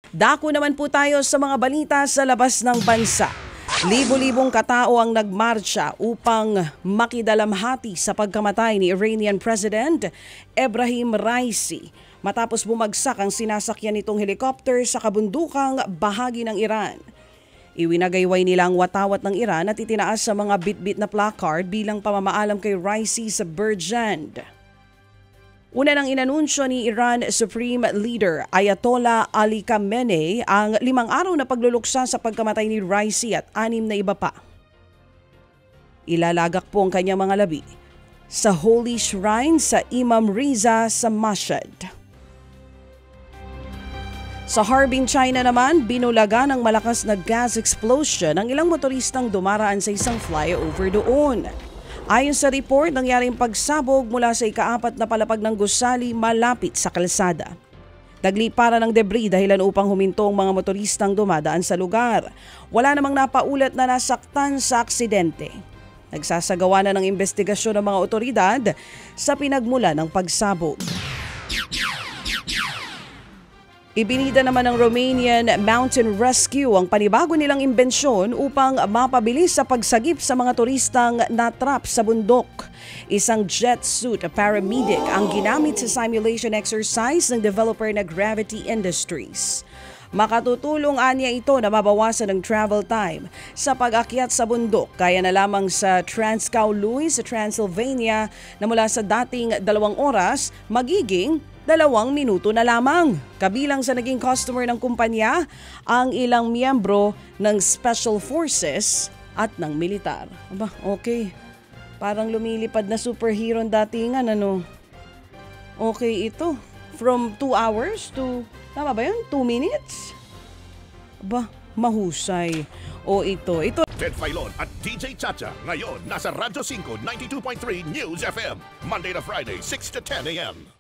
Dako naman po tayo sa mga balita sa labas ng bansa. Libo-libong katao ang nagmarcha upang makidalamhati sa pagkamatay ni Iranian President Ebrahim Raisi matapos bumagsak ang sinasakyan nitong helicopter sa kabundukang bahagi ng Iran. Iwinagayway nila ang watawat ng Iran at itinaas sa mga bitbit na placard bilang pamamaalam kay Raisi sa Berjand. Una nang inanunsyo ni Iran Supreme Leader Ayatollah Ali Khamenei ang 5 araw na pagluluksa sa pagkamatay ni Raisi at 6 na iba pa. Ilalagak po ang kanyang mga labi sa Holy Shrine sa Imam Riza sa Mashhad. Sa Harbin, China naman, binulaga ng malakas na gas explosion ang ilang motoristang dumaraan sa isang flyover doon. Ayon sa report, nangyari ang pagsabog mula sa ika-4 na palapag ng gusali malapit sa kalsada. Nagliparan ng debris dahilan upang huminto ang mga motoristang dumadaan sa lugar. Wala namang napaulat na nasaktan sa aksidente. Nagsasagawa na ng investigasyon ng mga otoridad sa pinagmula ng pagsabog. Ibinida naman ng Romanian Mountain Rescue ang panibago nilang imbensyon upang mapabilis sa pagsagip sa mga turistang natrap sa bundok. Isang jet suit paramedic ang ginamit sa simulation exercise ng developer na Gravity Industries. Makatutulong anya ito na mabawasan ang travel time sa pag-akyat sa bundok kaya na lamang sa Transkauloy sa Transylvania na mula sa dating 2 oras magiging 2 minuto na lamang. Kabilang sa naging customer ng kumpanya ang ilang miyembro ng Special Forces at ng militar. Aba, okay. Parang lumilipad na superhero datingan, ano? Okay ito. From 2 hours to, tama ba yun? 2 minutes? Aba, mahusay. O ito. Ted Filon at DJ Chacha. Ngayon, nasa Radyo 5, 92.3 News FM. Monday to Friday, 6 to 10 a.m.